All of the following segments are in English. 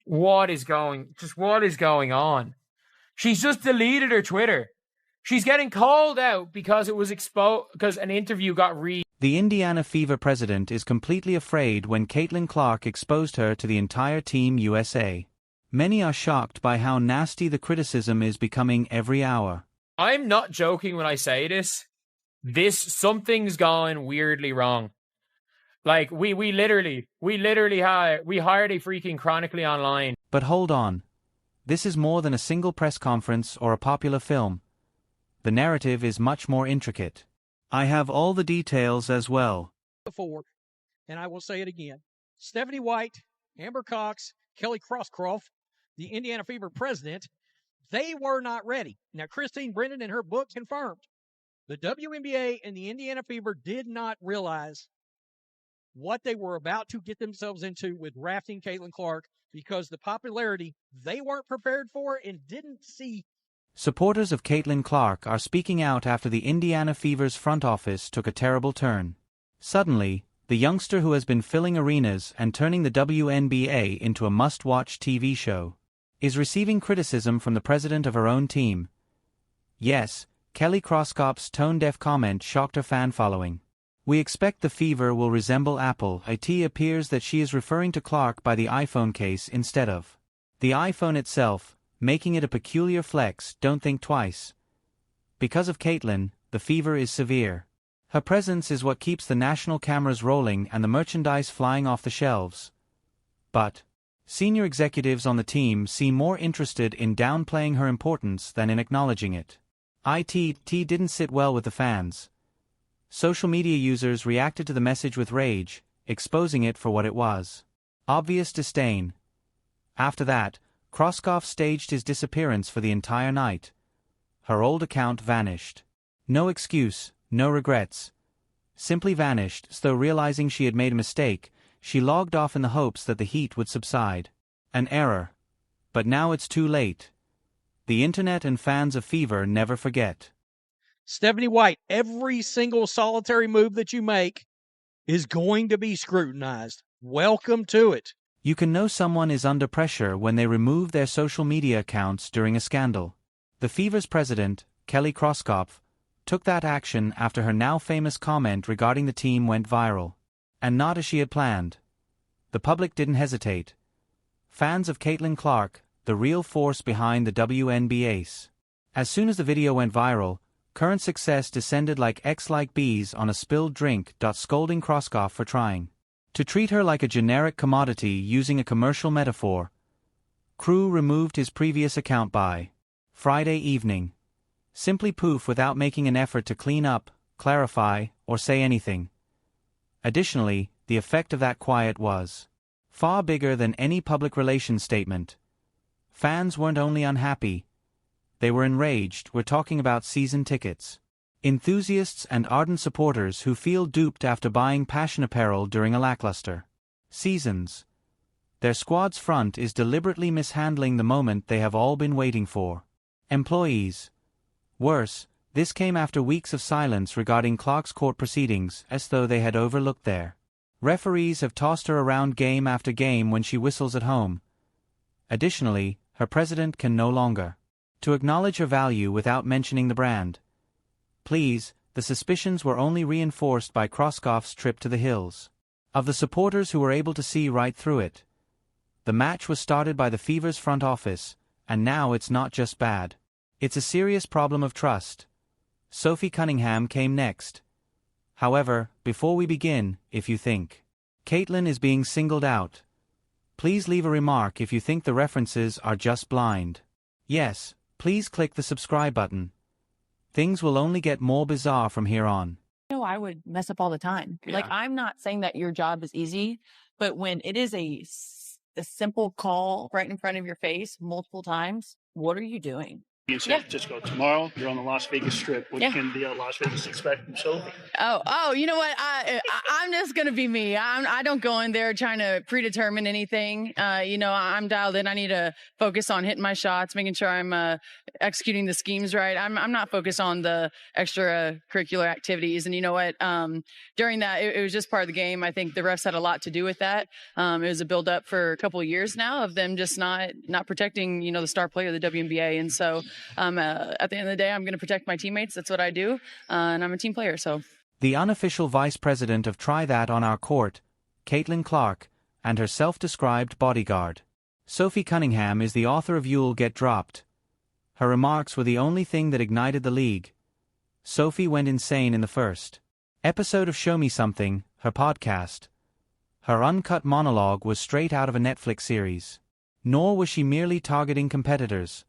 what is going on? She's just deleted her Twitter. She's getting called out because it was exposed, because an interview got The Indiana Fever president is completely afraid when Caitlin Clark exposed her to the entire Team USA. Many are shocked by how nasty the criticism is becoming every hour. I'm not joking when I say this. Something's gone weirdly wrong. Like, we literally hired a freaking Chronically Online. But hold on. This is more than a single press conference or a popular film. The narrative is much more intricate. I have all the details as well. Before, and I will say it again. Stephanie White, Amber Cox, Kelly Crosscroft, the Indiana Fever president, they were not ready. Now, Christine Brennan in her book confirmed the WNBA and the Indiana Fever did not realize what they were about to get themselves into with drafting Caitlin Clark because the popularity they weren't prepared for and didn't see. Supporters of Caitlin Clark are speaking out after the Indiana Fever's front office took a terrible turn. Suddenly, the youngster who has been filling arenas and turning the WNBA into a must-watch TV show is receiving criticism from the president of her own team. Yes, Kelly Crosscroft's tone-deaf comment shocked her fan following. We expect the Fever will resemble Apple. It appears that she is referring to Clark by the iPhone case instead of the iPhone itself, making it a peculiar flex. Don't think twice. Because of Caitlin, the Fever is severe. Her presence is what keeps the national cameras rolling and the merchandise flying off the shelves. But senior executives on the team seem more interested in downplaying her importance than in acknowledging it. It didn't sit well with the fans. Social media users reacted to the message with rage, exposing it for what it was. Obvious disdain. After that, Crosscroft staged his disappearance for the entire night. Her old account vanished. No excuse, no regrets. Simply vanished, as though realizing she had made a mistake, she logged off in the hopes that the heat would subside. An error. But now it's too late. The internet and fans of Fever never forget. Stephanie White, every single solitary move that you make is going to be scrutinized. Welcome to it. You can know someone is under pressure when they remove their social media accounts during a scandal. The Fever's president, Kelly Crosscroft, took that action after her now famous comment regarding the team went viral. And not as she had planned. The public didn't hesitate. Fans of Caitlin Clark, the real force behind the WNBA. As soon as the video went viral, current success descended like bees on a spilled drink. Scolding Crosscroft for trying to treat her like a generic commodity using a commercial metaphor. Crew removed his previous account by Friday evening. Simply poof without making an effort to clean up, clarify, or say anything. Additionally, the effect of that quiet was far bigger than any public relations statement. Fans weren't only unhappy, they were enraged. We're talking about season tickets. Enthusiasts and ardent supporters who feel duped after buying passion apparel during a lackluster seasons. Their squad's front is deliberately mishandling the moment they have all been waiting for. Employees. Worse, this came after weeks of silence regarding Clark's court proceedings, as though they had overlooked their. Referees have tossed her around game after game when she whistles at home. Additionally, her president can no longer to acknowledge her value without mentioning the brand. Please, the suspicions were only reinforced by Crosscroft's trip to the hills. Of the supporters who were able to see right through it. The match was started by the Fever's front office, and now it's not just bad. It's a serious problem of trust. Sophie Cunningham came next. However, before we begin, if you think Caitlin is being singled out, please leave a remark if you think the references are just blind. Yes, please click the subscribe button. Things will only get more bizarre from here on. I would mess up all the time. Yeah. Like, I'm not saying that your job is easy, but when it is a simple call right in front of your face multiple times, what are you doing? in San Francisco. Tomorrow, you're on the Las Vegas Strip. What can the Las Vegas expect from Sophie? Oh, you know what? I'm just gonna be me. I don't go in there trying to predetermine anything. I'm dialed in. I need to focus on hitting my shots, making sure I'm executing the schemes right. I'm not focused on the extracurricular activities. And you know what? During that, it was just part of the game. I think the refs had a lot to do with that. It was a build up for a couple of years now of them just not protecting, the star player of the WNBA. And so at the end of the day, I'm going to protect my teammates. That's what I do. And I'm a team player. So the unofficial vice president of Try That on Our Court, Caitlin Clark, and her self-described bodyguard. Sophie Cunningham is the author of You'll Get Dropped. Her remarks were the only thing that ignited the league. Sophie went insane in the first episode of Show Me Something, her podcast. Her uncut monologue was straight out of a Netflix series. Nor was she merely targeting competitors.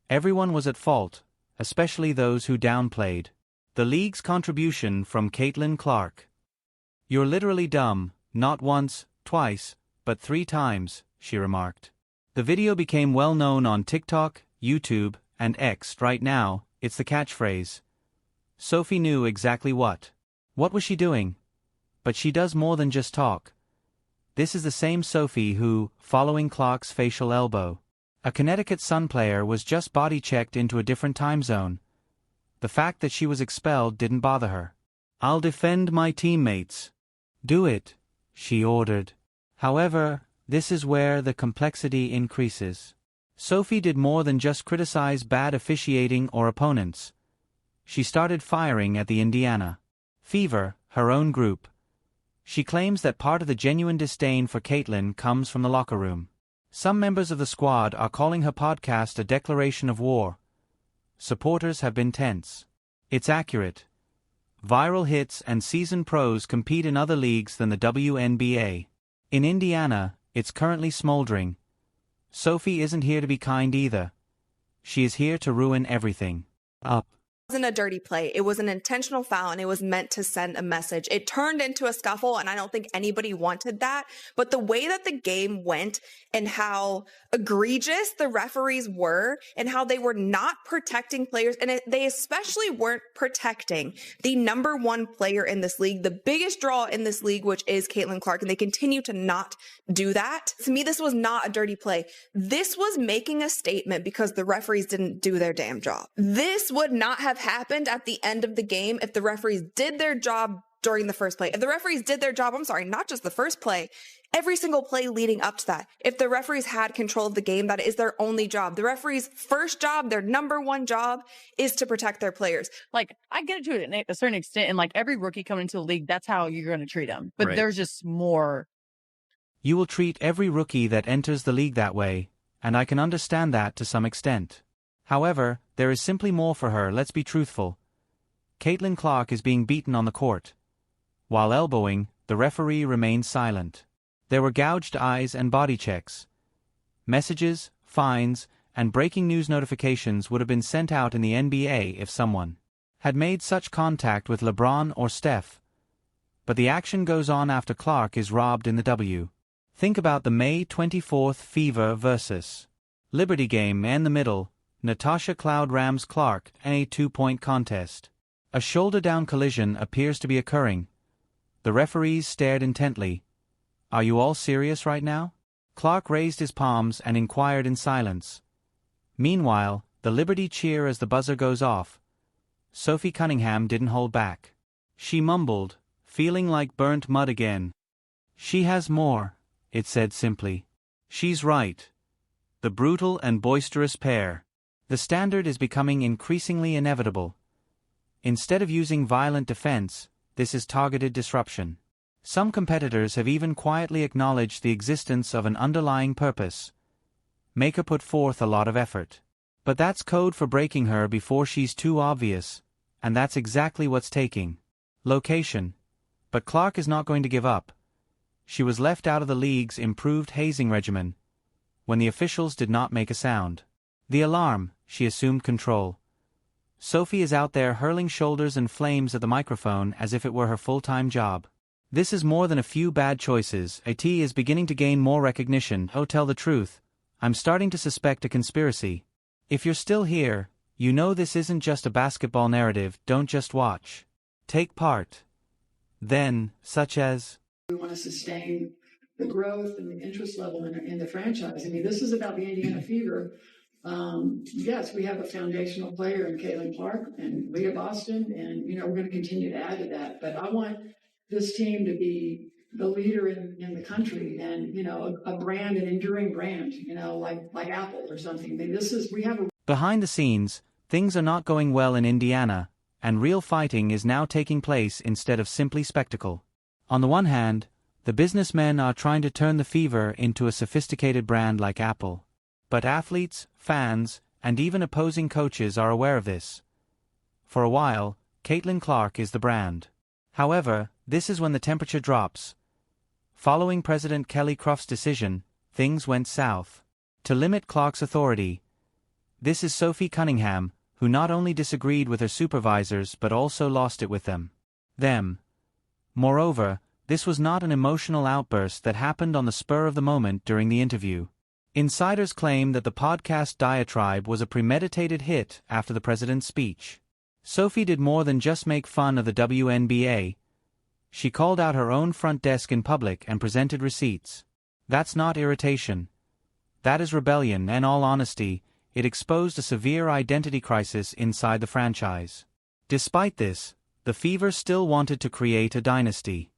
Everyone was at fault, especially those who downplayed the league's contribution from Caitlin Clark. "You're literally dumb, not once, twice, but 3 times," she remarked. The video became well known on TikTok, YouTube, and X. Right now, it's the catchphrase. Sophie knew exactly what. What was she doing? But she does more than just talk. This is the same Sophie who, following Clark's facial elbow, a Connecticut Sun player, was just body-checked into a different time zone. The fact that she was expelled didn't bother her. "I'll defend my teammates." "Do it," she ordered. However, this is where the complexity increases. Sophie did more than just criticize bad officiating or opponents. She started firing at the Indiana Fever, her own group. She claims that part of the genuine disdain for Caitlin comes from the locker room. Some members of the squad are calling her podcast a declaration of war. Supporters have been tense. It's accurate. Viral hits and seasoned pros compete in other leagues than the WNBA. In Indiana, it's currently smoldering. Sophie isn't here to be kind either. She is here to ruin everything. Up. It wasn't a dirty play. It was an intentional foul, and it was meant to send a message. It turned into a scuffle, and I don't think anybody wanted that. But the way that the game went and how egregious the referees were and how they were not protecting players, and they especially weren't protecting the number 1 player in this league, the biggest draw in this league, which is Caitlin Clark, and they continue to not do that. To me, this was not a dirty play. This was making a statement because the referees didn't do their damn job. This would not have happened at the end of the game if the referees did their job during the first play. If the referees did their job, not just the first play, every single play leading up to that. If the referees had control of the game, that is their only job. The referees' first job, their number 1 job, is to protect their players. Like, I get it to a certain extent, and like every rookie coming into the league, that's how you're going to treat them. But there's just more. You will treat every rookie that enters the league that way, and I can understand that to some extent. However, there is simply more for her. Let's be truthful. Caitlin Clark is being beaten on the court. While elbowing, the referee remained silent. There were gouged eyes and body checks. Messages, fines, and breaking news notifications would have been sent out in the NBA if someone had made such contact with LeBron or Steph. But the action goes on after Clark is robbed in the W. Think about the May 24th Fever vs. Liberty game and the middle. Natasha Cloud rams Clark in a 2-point contest. A shoulder-down collision appears to be occurring. The referees stared intently. "Are you all serious right now?" Clark raised his palms and inquired in silence. Meanwhile, the Liberty cheer as the buzzer goes off. Sophie Cunningham didn't hold back. She mumbled, feeling like burnt mud again. "She has more," it said simply. "She's right. The brutal and boisterous pair." The standard is becoming increasingly inevitable. Instead of using violent defense, this is targeted disruption. Some competitors have even quietly acknowledged the existence of an underlying purpose. Make her put forth a lot of effort. But that's code for breaking her before she's too obvious, and that's exactly what's taking location. But Clark is not going to give up. She was left out of the league's improved hazing regimen when the officials did not make a sound. The alarm, she assumed control. Sophie is out there hurling shoulders and flames at the microphone as if it were her full-time job. This is more than a few bad choices. IT is beginning to gain more recognition. Oh, tell the truth. I'm starting to suspect a conspiracy. If you're still here, you know this isn't just a basketball narrative. Don't just watch. Take part. Then, such as, we want to sustain the growth and the interest level in the franchise. I mean, this is about the Indiana Fever. Yes, we have a foundational player in Caitlin Clark and Leah Boston, and, we're going to continue to add to that. But I want this team to be the leader in the country and, a brand, an enduring brand, like Apple or something. I mean, behind the scenes, things are not going well in Indiana, and real fighting is now taking place instead of simply spectacle. On the one hand, the businessmen are trying to turn the Fever into a sophisticated brand like Apple. But athletes, fans, and even opposing coaches are aware of this. For a while, Caitlin Clark is the brand. However, this is when the temperature drops. Following President Kelly Croft's decision, things went south. To limit Clark's authority, this is Sophie Cunningham, who not only disagreed with her supervisors but also lost it with them. Moreover, this was not an emotional outburst that happened on the spur of the moment during the interview. Insiders claim that the podcast diatribe was a premeditated hit after the president's speech. Sophie did more than just make fun of the WNBA. She called out her own front desk in public and presented receipts. That's not irritation. That is rebellion. In all honesty, it exposed a severe identity crisis inside the franchise. Despite this, the Fever still wanted to create a dynasty.